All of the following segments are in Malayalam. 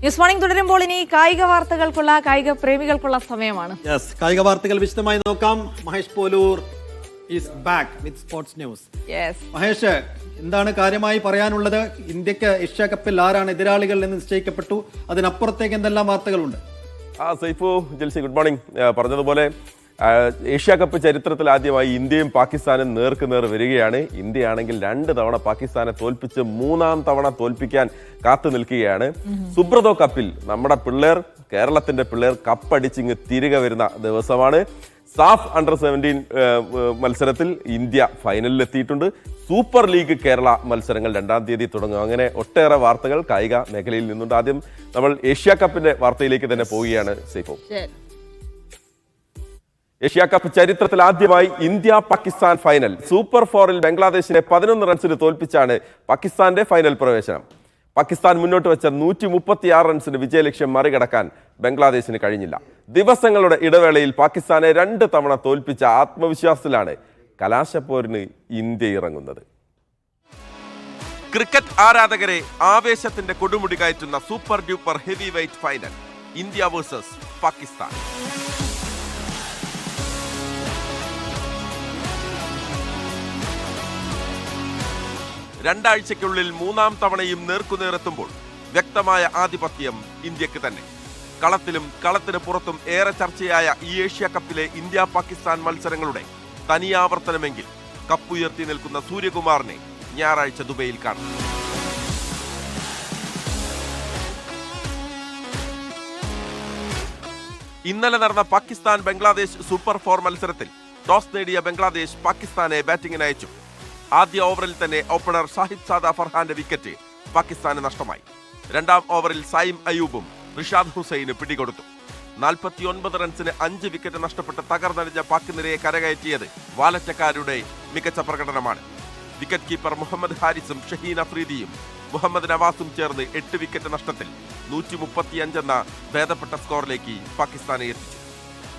ന്യൂസ് മോർണിംഗ് തുടരുമ്പോൾ ഇനി കായിക വാർത്തകൾക്കുള്ള കായിക പ്രേമികൾക്കുള്ള സമയമാണ്. കായിക വാർത്തകൾ വിശദമായി നോക്കാം. Mahesh Polur is back with sports news. Mahesh, എന്താണ് കാര്യമായി പറയാനുള്ളത്? ഇന്ത്യക്ക് ഏഷ്യ കപ്പിൽ ആരാണ് എതിരാളികൾ എന്ന് നിശ്ചയിക്കപ്പെട്ടു. അതിനപ്പുറത്തേക്ക് എന്തെല്ലാം വാർത്തകളുണ്ട്? Saifu, ജൽസി, good morning. പറഞ്ഞതുപോലെ ഏഷ്യ കപ്പ് ചരിത്രത്തിൽ ആദ്യമായി ഇന്ത്യയും പാകിസ്ഥാനും നേർക്കുനേർ വരികയാണ്. ഇന്ത്യയാണെങ്കിൽ 2 തവണ പാകിസ്ഥാനെ തോൽപ്പിച്ച് 3-ാം തവണ തോൽപ്പിക്കാൻ കാത്തു നിൽക്കുകയാണ്. സുബ്രതോ കപ്പിൽ നമ്മുടെ കേരളത്തിന്റെ പിള്ളേർ കപ്പടിച്ചിങ്ങ് തിരികെ വരുന്ന ദിവസമാണ്. സാഫ് അണ്ടർ-17 മത്സരത്തിൽ ഇന്ത്യ ഫൈനലിൽ എത്തിയിട്ടുണ്ട്. സൂപ്പർ ലീഗ് കേരള മത്സരങ്ങൾ 2-ാം തീയതി തുടങ്ങും. അങ്ങനെ ഒട്ടേറെ വാർത്തകൾ കായിക മേഖലയിൽ നിന്നുണ്ട്. ആദ്യം നമ്മൾ ഏഷ്യ കപ്പിന്റെ വാർത്തയിലേക്ക് തന്നെ പോവുകയാണ് സൈഫു. ഏഷ്യ കപ്പ് ചരിത്രത്തിൽ ആദ്യമായി ഇന്ത്യ പാകിസ്ഥാൻ ഫൈനൽ. സൂപ്പർ 4-ൽ ബംഗ്ലാദേശിനെ 11 റൺസിന് തോൽപ്പിച്ചാണ് പാകിസ്ഥാന്റെ ഫൈനൽ പ്രവേശനം. പാകിസ്ഥാൻ മുന്നോട്ട് വെച്ച 136 റൺസിന് വിജയലക്ഷ്യം മറികടക്കാൻ ബംഗ്ലാദേശിന് കഴിഞ്ഞില്ല. ദിവസങ്ങളുടെ ഇടവേളയിൽ പാകിസ്ഥാനെ 2 തവണ തോൽപ്പിച്ച ആത്മവിശ്വാസത്തിലാണ് കലാശപ്പോരിന് ഇന്ത്യ ഇറങ്ങുന്നത്. ക്രിക്കറ്റ് ആരാധകരെ ആവേശത്തിന്റെ കൊടുമുടി കയറ്റുന്ന super duper heavyweight final, India versus Pakistan. 2 ആഴ്ചയ്ക്കുള്ളിൽ 3-ാം തവണയും നേർക്കുനേറെത്തുമ്പോൾ വ്യക്തമായ ആധിപത്യം ഇന്ത്യക്ക് തന്നെ. കളത്തിന് പുറത്തും ഏറെ ചർച്ചയായ ഈ ഏഷ്യ കപ്പിലെ ഇന്ത്യ പാകിസ്ഥാൻ മത്സരങ്ങളുടെ തനിയാവർത്തനമെങ്കിൽ കപ്പുയർത്തി നിൽക്കുന്ന സൂര്യകുമാറിനെ ഞായറാഴ്ച ദുബൈയിൽ കാണും. ഇന്നലെ നടന്ന പാകിസ്ഥാൻ ബംഗ്ലാദേശ് സൂപ്പർ 4 മത്സരത്തിൽ ടോസ് നേടിയ ബംഗ്ലാദേശ് പാകിസ്ഥാനെ ബാറ്റിംഗിന് അയച്ചു. ആദ്യ ഓവറിൽ തന്നെ ഓപ്പണർ ഷാഹിദ് സാദ ഫർഹാന്റെ വിക്കറ്റ് പാകിസ്ഥാന് നഷ്ടമായി. 2-ാം ഓവറിൽ സൈം അയൂബും റിഷാദ് ഹുസൈന് പിടികൊടുത്തു. 49 റൺസിന് 5 വിക്കറ്റ് നഷ്ടപ്പെട്ട് തകർന്നടിഞ്ഞ പാക് നിരയെ കരകയറ്റിയത് വാലറ്റക്കാരുടെ മികച്ച പ്രകടനമാണ്. വിക്കറ്റ് കീപ്പർ മുഹമ്മദ് ഹാരിസും ഷഹീൻ അഫ്രീദിയും മുഹമ്മദ് നവാസും ചേർന്ന് 8 വിക്കറ്റ് നഷ്ടത്തിൽ 135 എന്ന ഭേദപ്പെട്ട സ്കോറിലേക്ക് പാകിസ്ഥാനെ എത്തിച്ചു.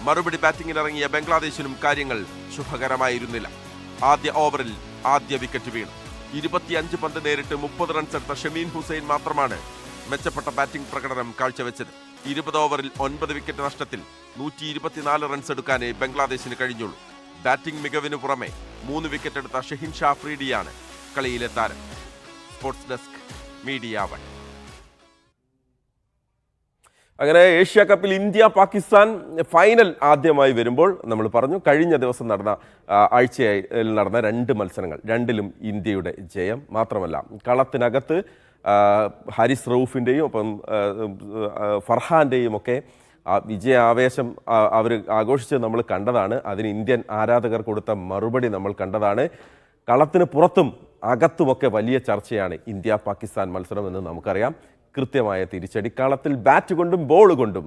മറുപടി ബാറ്റിംഗിനിറങ്ങിയ ബംഗ്ലാദേശിനും കാര്യങ്ങൾ ശുഭകരമായിരുന്നില്ല. ആദ്യ ഓവറിൽ ആദ്യ വിക്കറ്റ് വീണു. 25 പന്ത് നേരിട്ട് 30 റൺസ് എടുത്ത ഷമീൻ ഹുസൈൻ മാത്രമാണ് മെച്ചപ്പെട്ട ബാറ്റിംഗ് പ്രകടനം കാഴ്ചവെച്ചത്. 20 ഓവറിൽ 9 വിക്കറ്റ് നഷ്ടത്തിൽ 124 റൺസ് എടുക്കാനേ ബംഗ്ലാദേശിന് കഴിഞ്ഞുള്ളൂ. ബാറ്റിംഗ് മികവിന് പുറമെ 3 വിക്കറ്റ് എടുത്ത ഷഹീൻ ഷാ അഫ്രീദിയാണ് കളിയിലെ താരം. Sports desk, media 1. അങ്ങനെ ഏഷ്യ കപ്പിൽ ഇന്ത്യ പാകിസ്ഥാൻ ഫൈനൽ ആദ്യമായി വരുമ്പോൾ നമ്മൾ പറഞ്ഞു, കഴിഞ്ഞ ദിവസം ആഴ്ചയിൽ നടന്ന 2 മത്സരങ്ങൾ 2ലും ഇന്ത്യയുടെ ജയം. മാത്രമല്ല, കളത്തിനകത്ത് ഹാരിസ് റൌഫിൻ്റെയും ഒപ്പം ഫർഹാൻ്റെയും ഒക്കെ വിജയാവേശം അവർ ആഘോഷിച്ച് നമ്മൾ കണ്ടതാണ്. അതിന് ഇന്ത്യൻ ആരാധകർ കൊടുത്ത മറുപടി നമ്മൾ കണ്ടതാണ്. കളത്തിന് പുറത്തും അകത്തുമൊക്കെ വലിയ ചർച്ചയാണ് ഇന്ത്യ പാകിസ്ഥാൻ മത്സരം എന്ന് നമുക്കറിയാം. കൃത്യമായ തിരിച്ചടി കളത്തിൽ ബാറ്റ് കൊണ്ടും ബോൾ കൊണ്ടും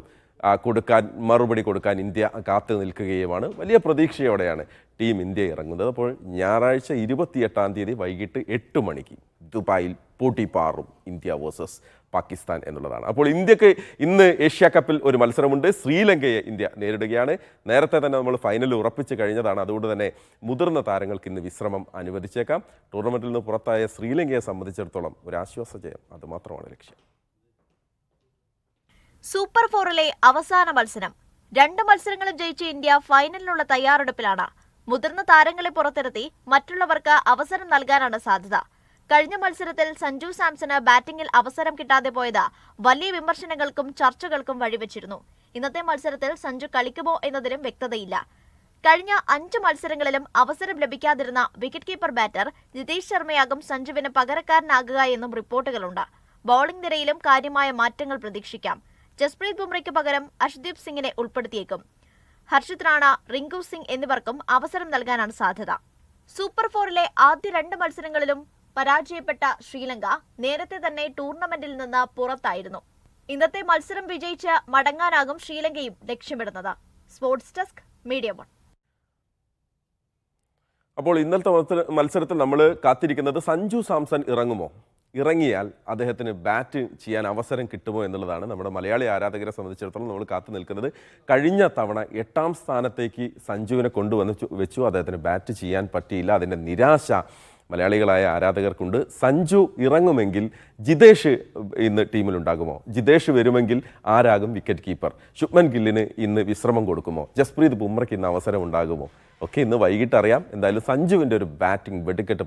മറുപടി കൊടുക്കാൻ ഇന്ത്യ കാത്തു നിൽക്കുകയുമാണ്. വലിയ പ്രതീക്ഷയോടെയാണ് ടീം ഇന്ത്യ ഇറങ്ങുന്നത്. അപ്പോൾ ഞായറാഴ്ച 28-ാം തീയതി വൈകിട്ട് 8 മണിക്ക് ദുബായിൽ പൂട്ടിപ്പാറും ഇന്ത്യ വേഴ്സസ് പാകിസ്ഥാൻ എന്നുള്ളതാണ്. അപ്പോൾ ഇന്ത്യക്ക് ഇന്ന് ഏഷ്യ കപ്പിൽ ഒരു മത്സരമുണ്ട്. ശ്രീലങ്കയെ ഇന്ത്യ നേരിടുകയാണ്. നേരത്തെ തന്നെ നമ്മൾ ഫൈനൽ ഉറപ്പിച്ച് കഴിഞ്ഞതാണ്. അതുകൊണ്ട് തന്നെ മുതിർന്ന താരങ്ങൾക്ക് ഇന്ന് വിശ്രമം അനുവദിച്ചേക്കാം. ടൂർണമെന്റിൽ നിന്ന് പുറത്തായ ശ്രീലങ്കയെ സംബന്ധിച്ചിടത്തോളം ഒരു ആശ്വാസ ജയം അതുമാത്രമാണ് ലക്ഷ്യം. സൂപ്പർ 4-ലെ അവസാന മത്സരം. 2 മത്സരങ്ങളും ജയിച്ച ഇന്ത്യ ഫൈനലിനുള്ള തയ്യാറെടുപ്പിലാണ്. മുതിർന്ന താരങ്ങളെ പുറത്തിറത്തി മറ്റുള്ളവർക്ക് അവസരം നൽകാനാണ് സാധ്യത. കഴിഞ്ഞ മത്സരത്തിൽ സഞ്ജു സാംസണ് ബാറ്റിംഗിൽ അവസരം കിട്ടാതെ പോയത് വലിയ വിമർശനങ്ങൾക്കും ചർച്ചകൾക്കും വഴിവെച്ചിരുന്നു. ഇന്നത്തെ മത്സരത്തിൽ സഞ്ജു കളിക്കുമോ എന്നതിലും വ്യക്തതയില്ല. കഴിഞ്ഞ 5 മത്സരങ്ങളിലും അവസരം ലഭിക്കാതിരുന്ന വിക്കറ്റ് കീപ്പർ ബാറ്റർ നിതീഷ് ശർമ്മയാകും സഞ്ജുവിന് പകരക്കാരനാകുക എന്നും റിപ്പോർട്ടുകളുണ്ട്. ബൌളിംഗ് നിരയിലും കാര്യമായ മാറ്റങ്ങൾ പ്രതീക്ഷിക്കാം. ജസ്പ്രീത് ബുംറയ്ക്ക് പകരം അർഷ്ദീപ് സിംഗിനെ ഉൾപ്പെടുത്തിയേക്കും. ഹർഷിത് റാണ, റിങ്കു സിംഗ് എന്നിവർക്കും അവസരം നൽകാനാണ് സാധ്യത. സൂപ്പർ 4-ലെ ആദ്യ 2 മത്സരങ്ങളിലും പരാജയപ്പെട്ട ശ്രീലങ്ക നേരത്തെ തന്നെ ടൂർണമെന്റിൽ നിന്ന് പുറത്തായിരുന്നു. ഇന്നത്തെ മത്സരം വിജയിച്ച് മടങ്ങാനാകും ശ്രീലങ്കയും ലക്ഷ്യമിടുന്നത്. Sports desk, media 1. അപ്പോൾ ഇന്നത്തെ മത്സരത്തിൽ നമ്മൾ കാത്തിരിക്കുന്നത് സഞ്ജു സാംസൺ ഇറങ്ങുമോ, ഇറങ്ങിയാൽ അദ്ദേഹത്തിന് ബാറ്റ് ചെയ്യാൻ അവസരം കിട്ടുമോ എന്നുള്ളതാണ്. നമ്മുടെ മലയാളി ആരാധകരെ സംബന്ധിച്ചിടത്തോളം നമ്മൾ കാത്തു നിൽക്കുന്നത്. കഴിഞ്ഞ തവണ 8ാം സ്ഥാനത്തേക്ക് സഞ്ജുവിനെ കൊണ്ടുവന്ന് വെച്ചു, അദ്ദേഹത്തിന് ബാറ്റ് ചെയ്യാൻ പറ്റിയില്ല. അതിൻ്റെ നിരാശ മലയാളികളായ ആരാധകർക്കുണ്ട്. സഞ്ജു ഇറങ്ങുമെങ്കിൽ ജിതേഷ് ഇന്ന് ടീമിലുണ്ടാകുമോ? ജിതേഷ് വരുമെങ്കിൽ ആരാകും വിക്കറ്റ് കീപ്പർ? ശുഭ്മൻ ഗില്ലിന് ഇന്ന് വിശ്രമം കൊടുക്കുമോ? ജസ്പ്രീത് ബുംറയ്ക്ക് ഇന്ന് അവസരം ഉണ്ടാകുമോ? ഒക്കെ ഇന്ന് വൈകിട്ട് അറിയാം. എന്തായാലും സഞ്ജുവിൻ്റെ ഒരു ബാറ്റിംഗ് വെടിക്കെട്ട്